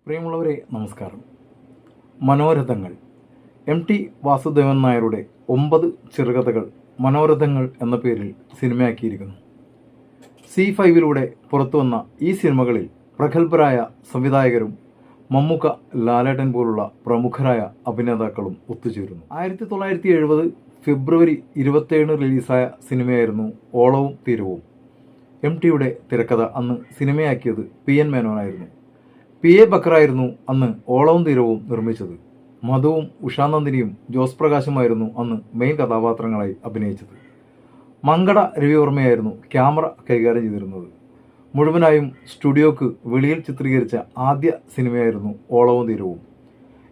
പ്രിയമുള്ളവരെ നമസ്കാരം. മനോരഥങ്ങൾ MT വാസുദേവൻ നായരുടെ 9 ചെറുകഥകൾ മനോരഥങ്ങൾ എന്ന പേരിൽ സിനിമയാക്കിയിരിക്കുന്നു. C5 പുറത്തു വന്ന ഈ സിനിമകളിൽ പ്രഗത്ഭരായ സംവിധായകരും മമ്മൂക്ക, ലാലേട്ടൻ പോലുള്ള പ്രമുഖരായ അഭിനേതാക്കളും ഒത്തുചേരുന്നു. 1970 ഫെബ്രുവരി 27 റിലീസായ സിനിമയായിരുന്നു ഓളവും തീരവും. MTയുടെ തിരക്കഥ അന്ന് സിനിമയാക്കിയത് PN മേനോനായിരുന്നു. PA ബക്കറായിരുന്നു അന്ന് ഓളവും തീരവും നിർമ്മിച്ചത്. മധുവും ഉഷാനന്ദിനിയും ജോസ് പ്രകാശുമായിരുന്നു അന്ന് മെയിൻ കഥാപാത്രങ്ങളായി അഭിനയിച്ചത്. മങ്കട രവിവർമ്മയായിരുന്നു ക്യാമറ കൈകാര്യം ചെയ്തിരുന്നത്. മുഴുവനായും സ്റ്റുഡിയോക്ക് വെളിയിൽ ചിത്രീകരിച്ച ആദ്യ സിനിമയായിരുന്നു ഓളവും തീരവും.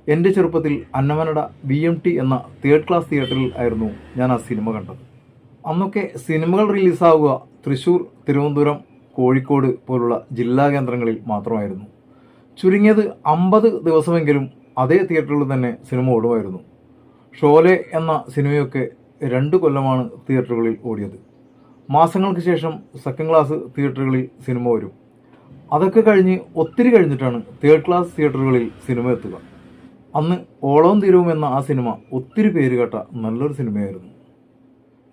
എൻ്റെ ചെറുപ്പത്തിൽ അന്നമനട BMT എന്ന തേർഡ് ക്ലാസ് തിയേറ്ററിൽ ആയിരുന്നു ഞാൻ ആ സിനിമ കണ്ടത്. അന്നൊക്കെ സിനിമകൾ റിലീസാവുക തൃശ്ശൂർ, തിരുവനന്തപുരം, കോഴിക്കോട് പോലുള്ള ജില്ലാ കേന്ദ്രങ്ങളിൽ മാത്രമായിരുന്നു. ചുരുങ്ങിയത് 50 ദിവസമെങ്കിലും അതേ തിയേറ്ററിൽ തന്നെ സിനിമ ഓടുമായിരുന്നു. ഷോലെ എന്ന സിനിമയൊക്കെ 2 കൊല്ലമാണ് തിയേറ്ററുകളിൽ ഓടിയത്. മാസങ്ങൾക്ക് ശേഷം സെക്കൻഡ് ക്ലാസ് തിയേറ്ററുകളിൽ സിനിമ വരും. അതൊക്കെ കഴിഞ്ഞ് ഒത്തിരി കഴിഞ്ഞിട്ടാണ് തേർഡ് ക്ലാസ് തിയേറ്ററുകളിൽ സിനിമ എത്തുക. അന്ന് ഓളവും തീരവും എന്ന ആ സിനിമ ഒത്തിരി പേര് കേട്ട നല്ലൊരു സിനിമയായിരുന്നു.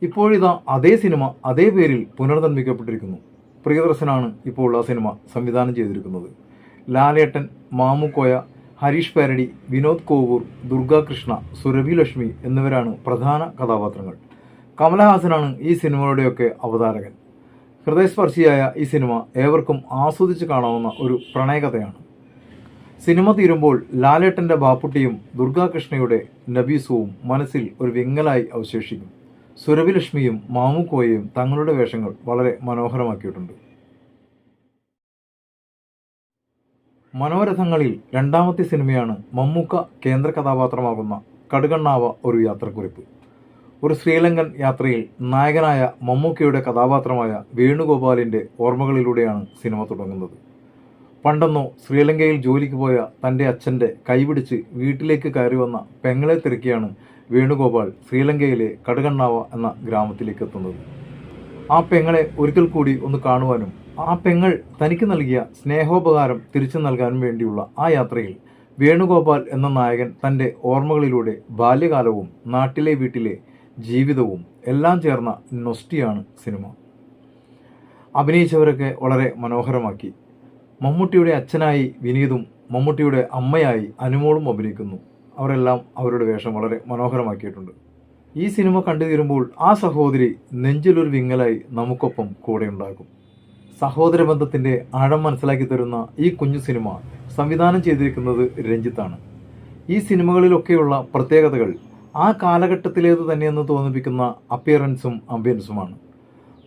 ഇപ്പോഴിതാ അതേ സിനിമ അതേ പേരിൽ പുനർനിർമ്മിക്കപ്പെട്ടിരിക്കുന്നു. പ്രിയദർശനാണ് ഇപ്പോൾ ആ സിനിമ സംവിധാനം ചെയ്തിരിക്കുന്നത്. ലാലേട്ടൻ, മാമുക്കോയ, ഹരീഷ് പാരടി, വിനോദ് കോവൂർ, ദുർഗാകൃഷ്ണ, സുരഭി ലക്ഷ്മി എന്നിവരാണ് പ്രധാന കഥാപാത്രങ്ങൾ. കമലഹാസനാണ് ഈ സിനിമകളുടെയൊക്കെ അവതാരകൻ. ഹൃദയസ്പർശിയായ ഈ സിനിമ ഏവർക്കും ആസ്വദിച്ച് കാണാവുന്ന ഒരു പ്രണയകഥയാണ്. സിനിമ തീരുമ്പോൾ ലാലേട്ടൻ്റെ ബാപ്പുട്ടിയും ദുർഗാകൃഷ്ണയുടെ നബീസുവും മനസ്സിൽ ഒരു വിങ്ങലായി അവശേഷിക്കും. സുരഭി ലക്ഷ്മിയും മാമുക്കോയയും തങ്ങളുടെ വേഷങ്ങൾ വളരെ മനോഹരമാക്കിയിട്ടുണ്ട്. മനോരഥങ്ങളിൽ രണ്ടാമത്തെ സിനിമയാണ് മമ്മൂക്ക കേന്ദ്ര കഥാപാത്രമാകുന്ന കടുകണ്ണാവ ഒരു യാത്രക്കുറിപ്പ്. ഒരു ശ്രീലങ്കൻ യാത്രയിൽ നായകനായ മമ്മൂക്കയുടെ കഥാപാത്രമായ വേണുഗോപാലിൻ്റെ ഓർമ്മകളിലൂടെയാണ് സിനിമ തുടങ്ങുന്നത്. പണ്ടെന്നോ ശ്രീലങ്കയിൽ ജോലിക്ക് പോയ തൻ്റെ അച്ഛൻ്റെ കൈപിടിച്ച് വീട്ടിലേക്ക് കയറി വന്ന പെങ്ങളെ തിരക്കിയാണ് വേണുഗോപാൽ ശ്രീലങ്കയിലെ കടുകണ്ണാവ എന്ന ഗ്രാമത്തിലേക്ക് എത്തുന്നത്. ആ പെങ്ങളെ ഒരിക്കൽ കൂടി ഒന്ന് കാണുവാനും ആ പെങ്ങൾ തനിക്ക് നൽകിയ സ്നേഹോപകാരം തിരിച്ചു നൽകാനും വേണ്ടിയുള്ള ആ യാത്രയിൽ വേണുഗോപാൽ എന്ന നായകൻ തൻ്റെ ഓർമ്മകളിലൂടെ ബാല്യകാലവും നാട്ടിലെ വീട്ടിലെ ജീവിതവും എല്ലാം ചേർന്ന നൊസ്റ്റിയാണ് സിനിമ. അഭിനയിച്ചവരൊക്കെ വളരെ മനോഹരമാക്കി. മമ്മൂട്ടിയുടെ അച്ഛനായി വിനീതും മമ്മൂട്ടിയുടെ അമ്മയായി അനുമോളും അഭിനയിക്കുന്നു. അവരെല്ലാം അവരുടെ വേഷം വളരെ മനോഹരമാക്കിയിട്ടുണ്ട്. ഈ സിനിമ കണ്ടു തീരുമ്പോൾ ആ സഹോദരി നെഞ്ചിലൊരു വിങ്ങലായി നമുക്കൊപ്പം കൂടെ ഉണ്ടാകും. സഹോദര ബന്ധത്തിൻ്റെ ആഴം മനസ്സിലാക്കി തരുന്ന ഈ കുഞ്ഞു സിനിമ സംവിധാനം ചെയ്തിരിക്കുന്നത് രഞ്ജിത്താണ്. ഈ സിനിമകളിലൊക്കെയുള്ള പ്രത്യേകതകൾ ആ കാലഘട്ടത്തിലേത് തന്നെയെന്ന് തോന്നിപ്പിക്കുന്ന അപ്പിയറൻസും ആംബിയൻസുമാണ്.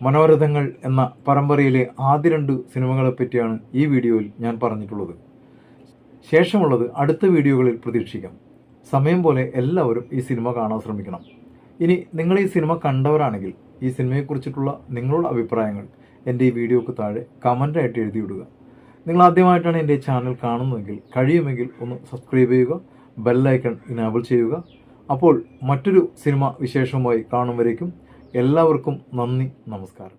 മനോരഥങ്ങൾ എന്ന പരമ്പരയിലെ ആദ്യ 2 സിനിമകളെപ്പറ്റിയാണ് ഈ വീഡിയോയിൽ ഞാൻ പറഞ്ഞിട്ടുള്ളത്. ശേഷമുള്ളത് അടുത്ത വീഡിയോകളിൽ പ്രതീക്ഷിക്കാം. സമയം പോലെ എല്ലാവരും ഈ സിനിമ കാണാൻ ശ്രമിക്കണം. ഇനി നിങ്ങൾ ഈ സിനിമ കണ്ടവരാണെങ്കിൽ ഈ സിനിമയെക്കുറിച്ചിട്ടുള്ള നിങ്ങളുടെ അഭിപ്രായങ്ങൾ എൻ്റെ ഈ വീഡിയോക്ക് താഴെ കമൻ്റായിട്ട് എഴുതിയിടുക. നിങ്ങൾ ആദ്യമായിട്ടാണ് എൻ്റെ ചാനൽ കാണുന്നതെങ്കിൽ കഴിയുമെങ്കിൽ ഒന്ന് സബ്സ്ക്രൈബ് ചെയ്യുക, ബെല്ലൈക്കൺ ഇനേബിൾ ചെയ്യുക. അപ്പോൾ മറ്റൊരു സിനിമ വിശേഷവുമായി കാണും വരേക്കും എല്ലാവർക്കും നന്ദി, നമസ്കാരം.